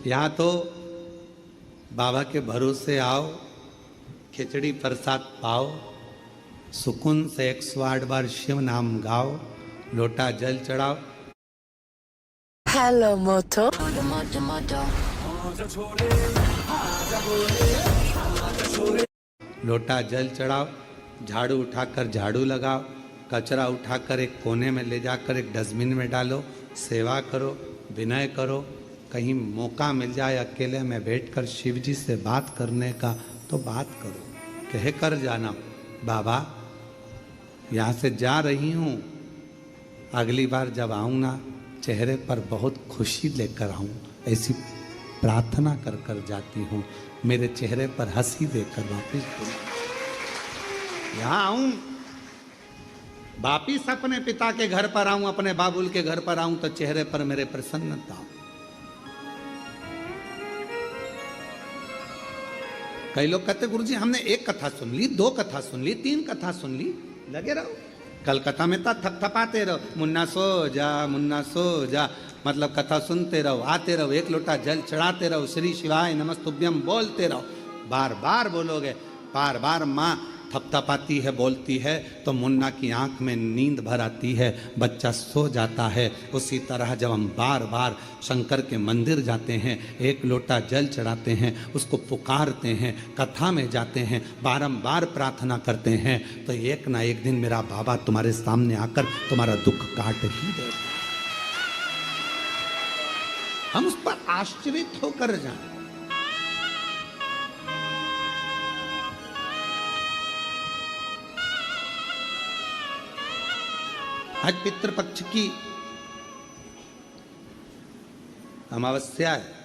यहाँ तो बाबा के भरोसे आओ, खिचड़ी प्रसाद पाओ, सुकून से 108 बार शिव नाम गाओ, लोटा जल चढ़ाओ। हेलो मोटो लोटा जल चढ़ाओ, झाड़ू उठाकर झाड़ू लगाओ, कचरा उठाकर एक कोने में ले जाकर एक डस्टबिन में डालो, सेवा करो, विनय करो। कहीं मौका मिल जाए अकेले में बैठकर शिव जी से बात करने का तो बात करो, कह कर जाना बाबा यहाँ से जा रही हूँ, अगली बार जब आऊँ ना चेहरे पर बहुत खुशी लेकर आऊँ, ऐसी प्रार्थना कर कर जाती हूँ, मेरे चेहरे पर हंसी देकर वापिस यहाँ आऊँ, वापिस अपने पिता के घर पर आऊँ, अपने बाबुल के घर पर आऊँ तो चेहरे पर मेरे प्रसन्नता। कई लोग कहते गुरुजी हमने एक कथा सुन ली, 2 कथा सुन ली, 3 कथा सुन ली, लगे रहो कलकत्ता में तो थपथपाते रहो, मुन्ना सो जा मुन्ना सो जा, मतलब कथा सुनते रहो, आते रहो, एक लोटा जल चढ़ाते रहो, श्री शिवाय नमस्तुभ्यम बोलते रहो, बार बार बोलोगे, बार बार माँ थपथपाती है बोलती है तो मुन्ना की आंख में नींद भर आती है, बच्चा सो जाता है। उसी तरह जब हम बार बार शंकर के मंदिर जाते हैं, एक लोटा जल चढ़ाते हैं, उसको पुकारते हैं, कथा में जाते हैं, बारंबार प्रार्थना करते हैं, तो एक ना एक दिन मेरा बाबा तुम्हारे सामने आकर तुम्हारा दुख काट ही देगा। हम उस पर आश्चर्यित होकर जाएं। आज पितृपक्ष की अमावस्या है।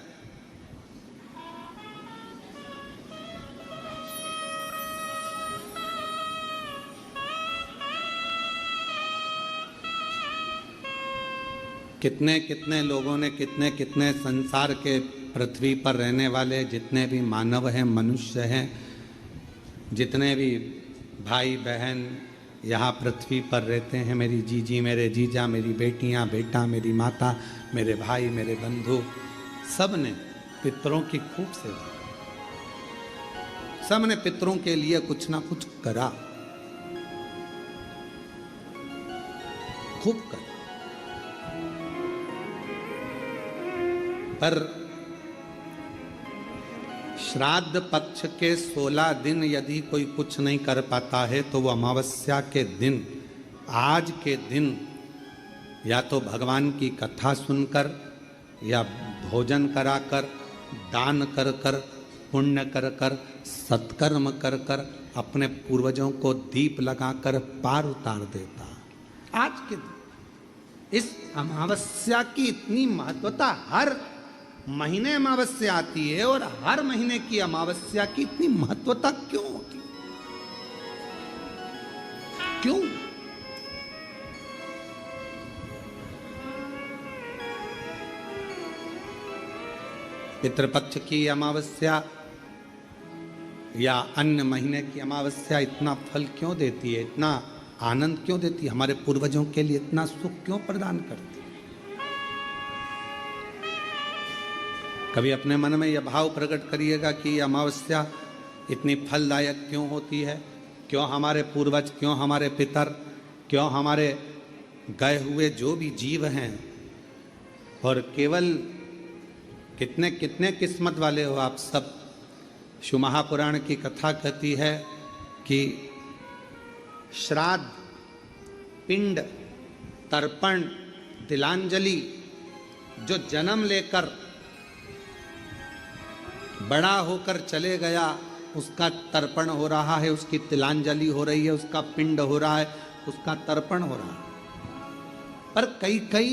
कितने कितने लोगों ने, कितने कितने संसार के पृथ्वी पर रहने वाले जितने भी मानव हैं, मनुष्य हैं, जितने भी भाई बहन यहाँ पृथ्वी पर रहते हैं, मेरी जीजी, मेरे जीजा, मेरी बेटियाँ, बेटा, मेरी माता, मेरे भाई, मेरे बंधु, सब ने पितरों की खूब सेवा, सब ने पितरों के लिए कुछ ना कुछ करा, खूब करा। पर श्राद्ध पक्ष के 16 दिन यदि कोई कुछ नहीं कर पाता है तो वो अमावस्या के दिन, आज के दिन, या तो भगवान की कथा सुनकर या भोजन कराकर, दान कर कर, पुण्य कर कर, सत्कर्म कर कर, अपने पूर्वजों को दीप लगाकर पार उतार देता। आज के दिन इस अमावस्या की इतनी महत्वता, हर महीने अमावस्या आती है और हर महीने की अमावस्या की इतनी महत्वता क्यों होती? क्यों? पितृपक्ष की अमावस्या या अन्य महीने की अमावस्या इतना फल क्यों देती है, इतना आनंद क्यों देती है, हमारे पूर्वजों के लिए इतना सुख क्यों प्रदान करती है? कभी अपने मन में यह भाव प्रकट करिएगा कि अमावस्या इतनी फलदायक क्यों होती है, क्यों हमारे पूर्वज, क्यों हमारे पितर, क्यों हमारे गए हुए जो भी जीव हैं, और केवल कितने कितने किस्मत वाले हो आप सब। शिव महापुराण की कथा कहती है कि श्राद्ध, पिंड, तर्पण, तिलांजलि, जो जन्म लेकर बड़ा होकर चले गया उसका तर्पण हो रहा है, उसकी तिलांजलि हो रही है, उसका पिंड हो रहा है, उसका तर्पण हो रहा है। पर कई कई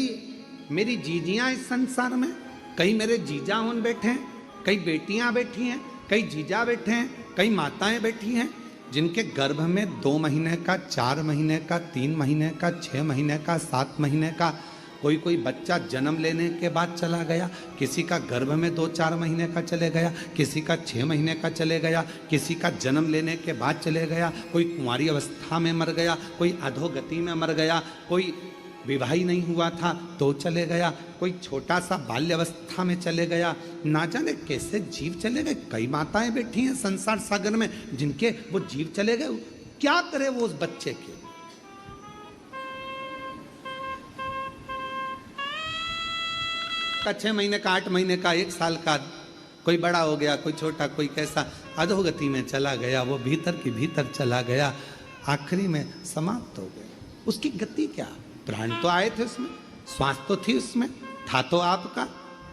मेरी जीजियां इस संसार में, कई मेरे जीजा उन बैठे हैं, कई बेटियां बैठी हैं, कई जीजा बैठे हैं, कई माताएं बैठी हैं, जिनके गर्भ में 2 महीने का, 4 महीने का, 3 महीने का, 6 महीने का, 7 महीने का, कोई बच्चा जन्म लेने के बाद चला गया, किसी का गर्भ में 2-4 महीने का चले गया, किसी का 6 महीने का चले गया, किसी का जन्म लेने के बाद चले गया, कोई कुंवारी अवस्था में मर गया, कोई अधोगति में मर गया, कोई विवाह ही नहीं हुआ था तो चले गया, कोई छोटा सा बाल्यावस्था में चले गया, ना जाने कैसे जीव चले गए। कई माताएं बैठी हैं संसार सागर में जिनके वो जीव चले गए, क्या करे वो उस बच्चे के। का 6 महीने का, 8 महीने का, 1 साल का, कोई बड़ा हो गया, कोई छोटा, कोई कैसा, अधोगति में चला गया, वो भीतर की भीतर चला गया, आखिरी में समाप्त हो गया। उसकी गति क्या, प्राण तो आए थे उसमें, श्वास तो थी उसमें, था तो आपका,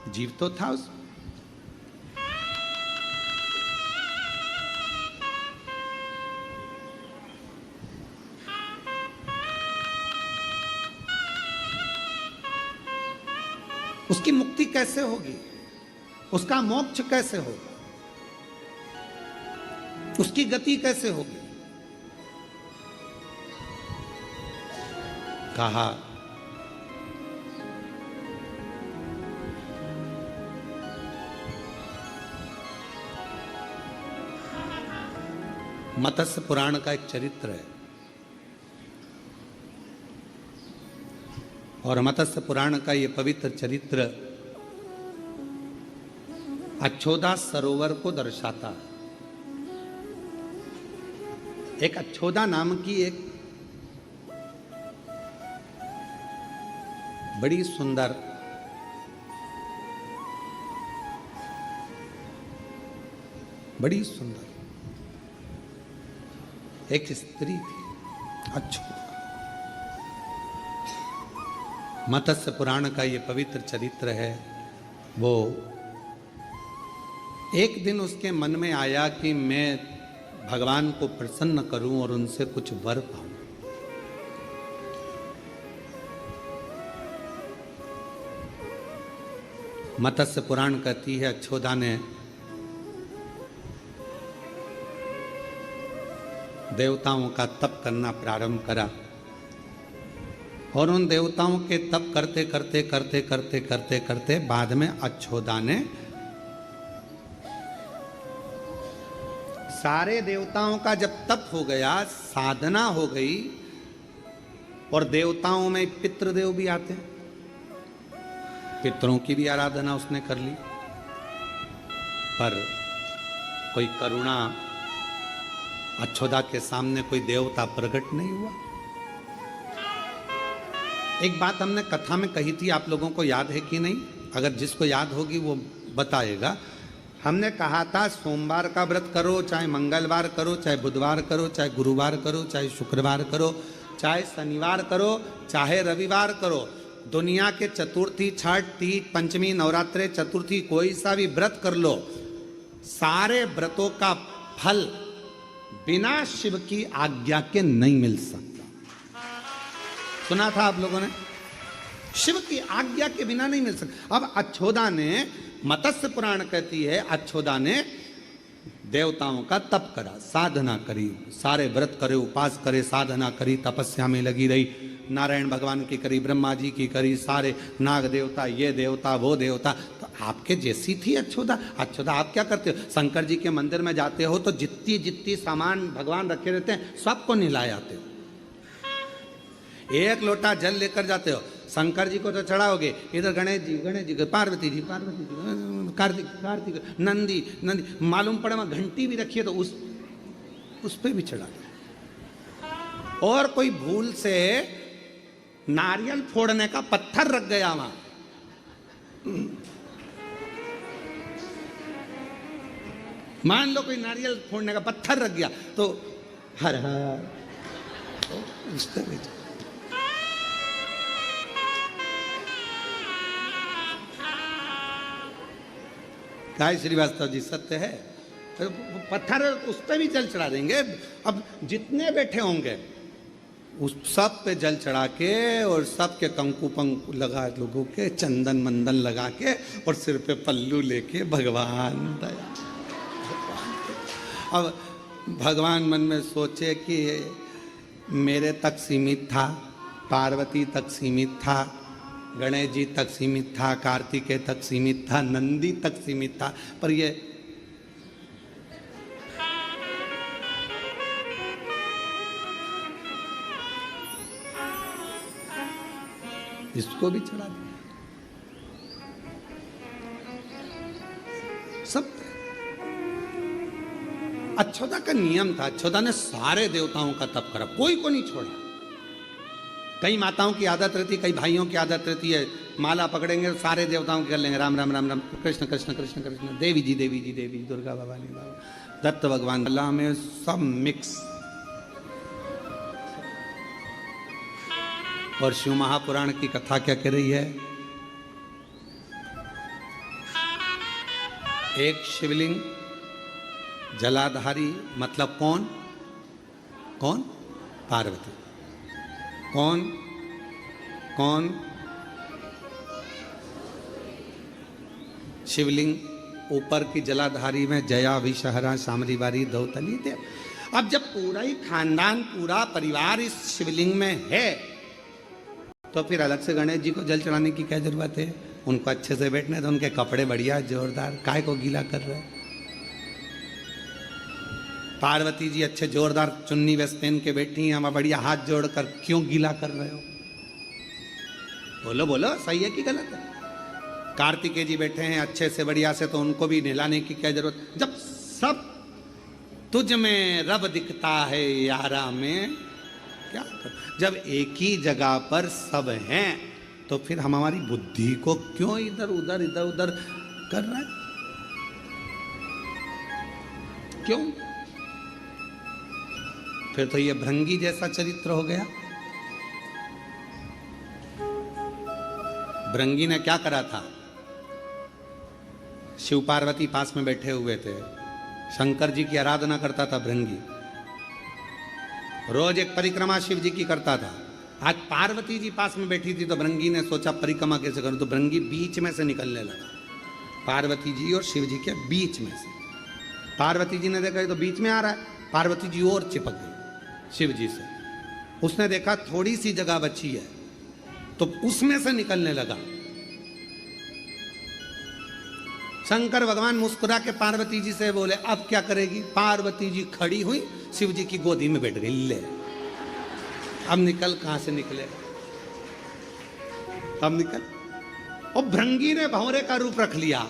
जीव तो था उसमें। उसकी मुक्ति कैसे होगी, उसका मोक्ष कैसे होगा, उसकी गति कैसे होगी। कहा मत्स्य पुराण का एक चरित्र है, और मत्स्य पुराण का ये पवित्र चरित्र अच्छोदा सरोवर को दर्शाता है। एक अच्छोदा नाम की एक बड़ी सुंदर एक स्त्री थी, अच्छोदा। मत्स्य पुराण का ये पवित्र चरित्र है। वो एक दिन उसके मन में आया कि मैं भगवान को प्रसन्न करूं और उनसे कुछ वर पाऊं। मत्स्य पुराण कहती है अच्छोदा ने देवताओं का तप करना प्रारंभ करा, और उन देवताओं के तप करते करते करते करते करते करते बाद में अच्छोदा ने सारे देवताओं का जब तप हो गया, साधना हो गई, और देवताओं में पितृदेव भी आते हैं, पितरों की भी आराधना उसने कर ली, पर कोई करुणा अच्छोदा के सामने कोई देवता प्रकट नहीं हुआ। एक बात हमने कथा में कही थी, आप लोगों को याद है कि नहीं? अगर जिसको याद होगी वो बताएगा। हमने कहा था सोमवार का व्रत करो, चाहे मंगलवार करो, चाहे बुधवार करो, चाहे गुरुवार करो, चाहे शुक्रवार करो, चाहे शनिवार करो, चाहे रविवार करो, दुनिया के चतुर्थी, छठ, तीज, पंचमी, नवरात्रे, चतुर्थी, कोई सा भी व्रत कर लो, सारे व्रतों का फल बिना शिव की आज्ञा के नहीं मिल सकता। सुना था आप लोगों ने? शिव की आज्ञा के बिना नहीं मिल सकता। अब अच्छोदा ने, मत्स्य पुराण कहती है, अच्छोदा ने देवताओं का तप करा, साधना करी, सारे व्रत करे, उपास करे, साधना करी, तपस्या में लगी रही, नारायण भगवान की करी, ब्रह्मा जी की करी, सारे नाग देवता, ये देवता, वो देवता। तो आपके जैसी थी अच्छोदा। अच्छोदा आप क्या करते हो? शंकर जी के मंदिर में जाते हो तो जितनी जितनी सामान भगवान रखे रहते हैं सबको नहलाए आते हो, एक लोटा जल लेकर जाते हो, शंकर जी को तो चढ़ाओगे, इधर गणेश जी को, पार्वती जी, कार्तिक, नंदी, मालूम पड़े वहां घंटी भी रखिए तो उस पे भी चढ़ा दो। और कोई भूल से नारियल फोड़ने का पत्थर रख गया वहां, मान लो कोई नारियल फोड़ने का पत्थर रख गया तो हर हर काय श्रीवास्तव जी सत्य है, तो पत्थर उस पर भी जल चढ़ा देंगे। अब जितने बैठे होंगे उस सब पे जल चढ़ा के, और सब के कंकु पंकु लगा, लोगों के चंदन मंदन लगा के, और सिर पे पल्लू लेके भगवान दया। अब भगवान मन में सोचे कि मेरे तक सीमित था, पार्वती तक सीमित था, गणेश जी तक सीमित था, कार्तिकेय तक सीमित था, नंदी तक सीमित था, पर ये इसको भी चढ़ा दिया। सब अच्युता का नियम था। अच्युता ने सारे देवताओं का तप करा, कोई को नहीं छोड़ा। कई माताओं की आदत रहती, कई भाइयों की आदत रहती है, माला पकड़ेंगे तो सारे देवताओं की कर लेंगे, राम राम राम राम, कृष्ण कृष्ण कृष्ण कृष्ण, देवी जी देवी जी देवी, दुर्गा भवानी बाबा, दत्त भगवान, अल्लाह में सब मिक्स। और शिव महापुराण की कथा क्या कह रही है? एक शिवलिंग जलाधारी, मतलब कौन? कौन? पार्वती। कौन? कौन? शिवलिंग ऊपर की जलाधारी में जया विषहरा शामरी बारी दौतली थे। अब जब पूरा ही खानदान, पूरा परिवार इस शिवलिंग में है, तो फिर अलग से गणेश जी को जल चढ़ाने की क्या जरूरत है? उनको अच्छे से बैठने दो, उनके कपड़े बढ़िया जोरदार, काय को गीला कर रहे हो? पार्वती जी अच्छे जोरदार चुन्नी वेस्ट पहन के बैठी हैं, हम बढ़िया हाथ जोड़कर क्यों गीला कर रहे हो? बोलो बोलो, सही है कि गलत है? कार्तिकेय जी बैठे हैं अच्छे से बढ़िया से, तो उनको भी नहलाने की क्या जरूरत? जब सब तुझ में रब दिखता है यारा में क्या कर? जब एक ही जगह पर सब हैं, तो फिर हम हमारी बुद्धि को क्यों इधर उधर कर रहे हैं? क्यों? फिर तो ये भृंगी जैसा चरित्र हो गया। भृंगी ने क्या करा था? शिव पार्वती पास में बैठे हुए थे, शंकर जी की आराधना करता था भृंगी, रोज एक परिक्रमा शिव जी की करता था। आज पार्वती जी पास में बैठी थी, तो भृंगी ने सोचा परिक्रमा कैसे करूं, तो भृंगी बीच में से निकलने लगा, पार्वती जी और शिव जी के बीच में से। पार्वती जी ने देखा तो बीच में आ रहा है, पार्वती जी और चिपक गई शिव जी से। उसने देखा थोड़ी सी जगह बची है, तो उसमें से निकलने लगा। शंकर भगवान मुस्कुरा के पार्वती जी से बोले, अब क्या करेगी? पार्वती जी खड़ी हुई, शिव जी की गोदी में बैठ गई। ले, अब निकल, कहां से निकले? अब निकल। और भृंगी ने भंवरे का रूप रख लिया,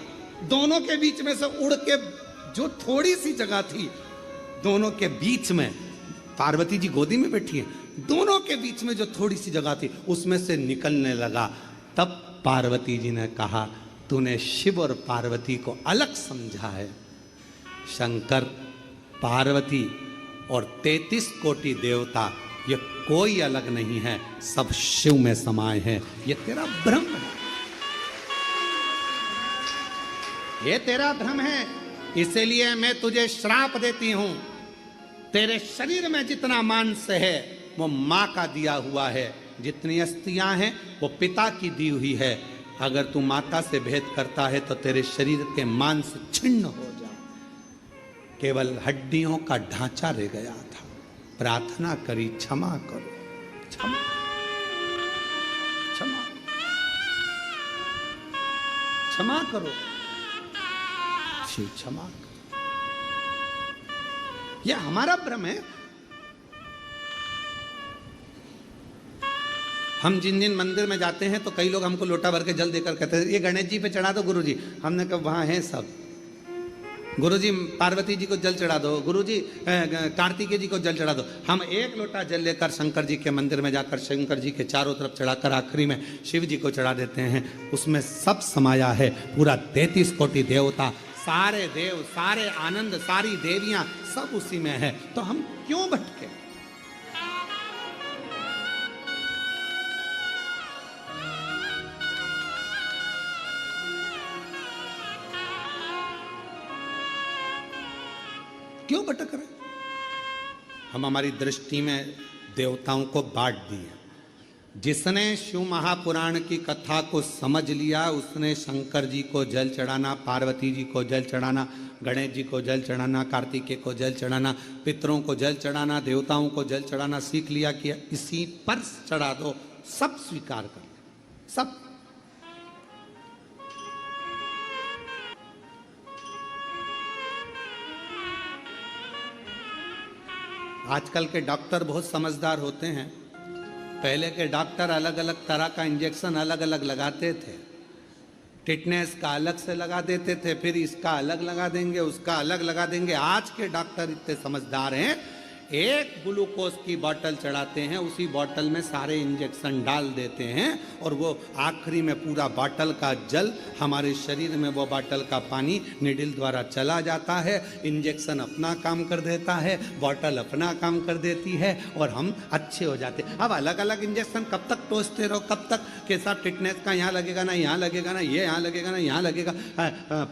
दोनों के बीच में से उड़ के, जो थोड़ी सी जगह थी दोनों के बीच में, पार्वती जी गोदी में बैठी है, दोनों के बीच में जो थोड़ी सी जगह थी उसमें से निकलने लगा। तब पार्वती जी ने कहा, तूने शिव और पार्वती को अलग समझा है। शंकर, पार्वती और 33 कोटि देवता, ये कोई अलग नहीं है, सब शिव में समाये हैं। ये तेरा भ्रम है, ये तेरा भ्रम है। इसलिए मैं तुझे श्राप देती हूं। तेरे शरीर में जितना मांस है वो माँ का दिया हुआ है, जितनी अस्थियां हैं वो पिता की दी हुई है। अगर तू माता से भेद करता है तो तेरे शरीर के मांस छिन्न हो जाए, केवल हड्डियों का ढांचा रह गया था। प्रार्थना करी, क्षमा करो, क्षमा क्षमा क्षमा करो, शिव क्षमा करो। यह हमारा भ्रम है। हम जिन जिन मंदिर में जाते हैं तो कई लोग हमको लोटा भर के जल देकर कहते हैं, ये गणेश जी पे चढ़ा दो गुरुजी। हमने कहा वहां हैं सब। गुरुजी पार्वती जी को जल चढ़ा दो, गुरुजी कार्तिकेय जी को जल चढ़ा दो। हम एक लोटा जल लेकर शंकर जी के मंदिर में जाकर शंकर जी के चारों तरफ चढ़ाकर आखिरी में शिव जी को चढ़ा देते हैं। उसमें सब समाया है, पूरा 33 कोटि देवता, सारे देव, सारे आनंद, सारी देवियां, सब उसी में है। तो हम क्यों भटके? क्यों भटक रहे? हम हमारी दृष्टि में देवताओं को बांट दिए। जिसने शिव महापुराण की कथा को समझ लिया उसने शंकर जी को जल चढ़ाना, पार्वती जी को जल चढ़ाना, गणेश जी को जल चढ़ाना, कार्तिकेय को जल चढ़ाना, पितरों को जल चढ़ाना, देवताओं को जल चढ़ाना सीख लिया कि इसी पर चढ़ा दो, सब स्वीकार कर ले, सब। आजकल के डॉक्टर बहुत समझदार होते हैं, पहले के डॉक्टर अलग अलग तरह का इंजेक्शन अलग अलग लगाते थे। टिटनेस का अलग से लगा देते थे, फिर इसका अलग लगा देंगे, उसका अलग लगा देंगे। आज के डॉक्टर इतने समझदार हैं, एक ग्लूकोज की बोतल चढ़ाते हैं, उसी बोतल में सारे इंजेक्शन डाल देते हैं और वो आखिरी में पूरा बोतल का जल हमारे शरीर में, वो बोतल का पानी निडिल द्वारा चला जाता है। इंजेक्शन अपना काम कर देता है, बोतल अपना काम कर देती है और हम अच्छे हो जाते हैं। अब अलग अलग इंजेक्शन कब तक टोचते रहो, कब तक के साथ टिटनेस का यहाँ लगेगा ना, यहाँ लगेगा ना, ये यहाँ लगेगा ना, यहाँ लगेगा,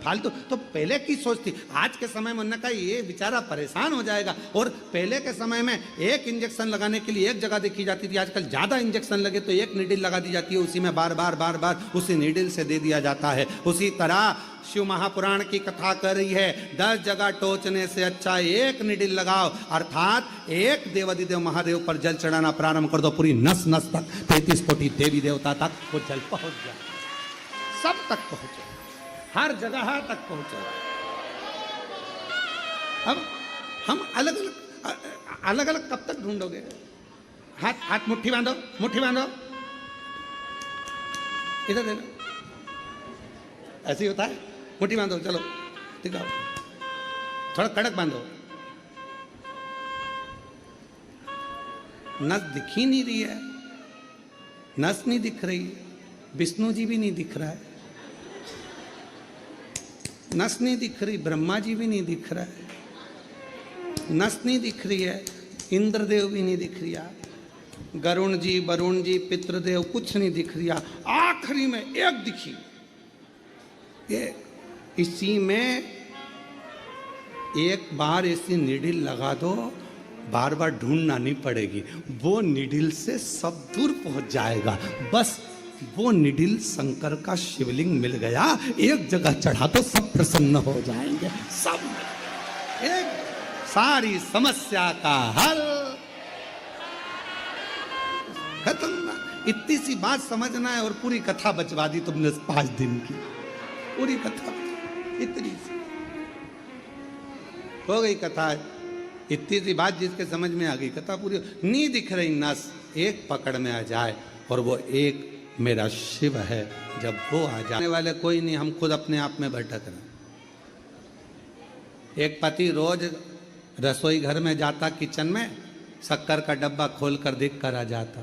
फालतू। तो पहले की सोच थी। आज के समय में उन्होंने कहा ये बेचारा परेशान हो जाएगा। और पहले के समय में एक इंजेक्शन लगाने के लिए एक जगह देखी जाती थी, आजकल ज्यादा इंजेक्शन लगे तो एक नीडल लगा दी जाती है, उसी में बार बार उसी नीडल से दे दिया जाता है। उसी तरह शिव महापुराण की कथा कर रही है, 10 जगह टोचने से अच्छा एक नीडल लगाओ, अर्थात एक देवादिदेव महादेव पर जल चढ़ाना प्रारंभ कर दो, पूरी नस नस तक 33 कोटि देवी देवता तक वो जल पहुंच जाए, सब तक पहुंचे, हर जगह तक पहुंचे। अब हम अलग अलग कब तक ढूंढोगे? हाथ मुट्ठी बांधो, मुट्ठी बांधो, इधर देखो, ऐसे ही होता है, मुट्ठी बांधो, चलो दिखाओ, थोड़ा कड़क बांधो। नस दिख ही नहीं रही है, नस नहीं दिख रही, विष्णु जी भी नहीं दिख रहा है, नस नहीं दिख रही, ब्रह्मा जी भी नहीं दिख रहा है, नस नहीं दिख रही है, इंद्रदेव भी नहीं दिख रहा, गरुण जी, वरुण जी, पितृदेव कुछ नहीं दिख रहा, आखिरी में एक दिखी, ये इसी में एक बार ऐसी निडिल लगा दो, बार बार ढूंढना नहीं पड़ेगी, वो निडिल से सब दूर पहुंच जाएगा। बस वो निडिल शंकर का शिवलिंग मिल गया, एक जगह चढ़ा तो सब प्रसन्न हो जाएंगे, सब एक सारी समस्या का हल खत्म। इतनी सी बात समझना है और पूरी कथा बचवा दी तुमने 5 दिन की, पूरी कथा इतनी सी हो गई कथा। इतनी सी बात जिसके समझ में आ गई, कथा पूरी। नहीं दिख रही नस, एक पकड़ में आ जाए और वो एक मेरा शिव है। जब वो आ जाने वाले कोई नहीं, हम खुद अपने आप में भटक रहे। एक पति रोज रसोई घर में जाता, किचन में शक्कर का डब्बा खोल कर देख कर आ जाता।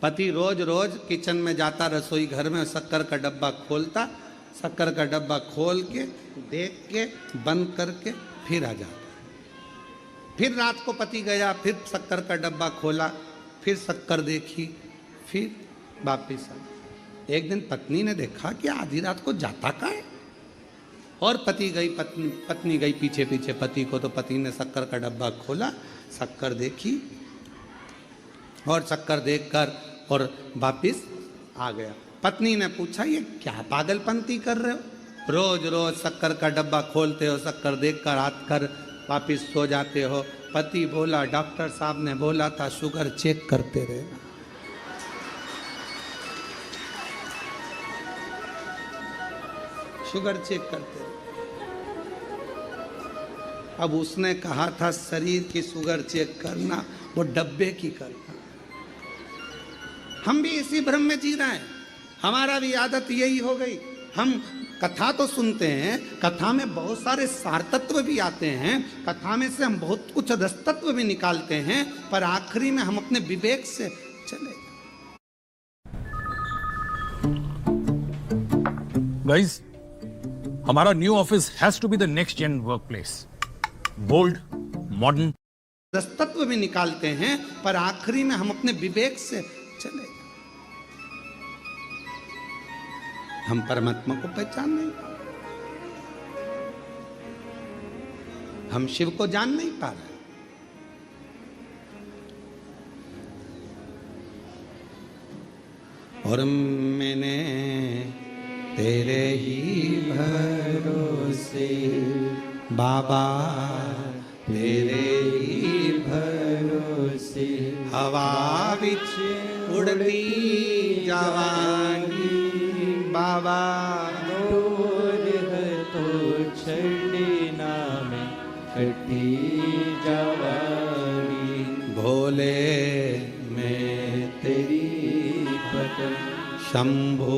पति रोज रोज किचन में जाता, रसोई घर में शक्कर का डब्बा खोलता, शक्कर का डब्बा खोल के देख के बंद करके फिर आ जाता। फिर रात को पति गया, फिर शक्कर का डब्बा खोला, फिर शक्कर देखी, फिर वापिस आ। एक दिन पत्नी ने देखा कि आधी रात को जाता कहाँ है, और पत्नी गई पीछे पीछे पति को। तो पति ने शक्कर का डब्बा खोला, शक्कर देखी और शक्कर देखकर और वापिस आ गया। पत्नी ने पूछा ये क्या पागलपंती कर रहे हो, रोज रोज शक्कर का डब्बा खोलते हो, शक्कर देखकर आकर वापिस सो जाते हो। पति बोला डॉक्टर साहब ने बोला था शुगर चेक करते रहना। शुगर चेक करते रहे। अब उसने कहा था शरीर की शुगर चेक करना, वो डब्बे की करना। हम भी इसी भ्रम में जी रहे हैं, हमारा भी आदत यही हो गई। हम कथा तो सुनते हैं, कथा में बहुत सारे सार तत्व भी आते हैं, कथा में से हम बहुत कुछ रसतत्व भी निकालते हैं, पर आखिरी में हम अपने विवेक से चले। गाइस, हमारा new office has to be the next gen workplace, bold, modern. रसतत्व भी निकालते हैं, पर आखिरी में हम अपने विवेक से चले। हम परमात्मा को पहचान नहीं पा रहे, हम शिव को जान नहीं पा रहे। और मैंने तेरे ही भरोसे बाबा, तेरे ही भरोसे हवा विच उड़ती जवानी बाबा, मोर है तो छड़ना में कटी जवानी। भोले में शंभो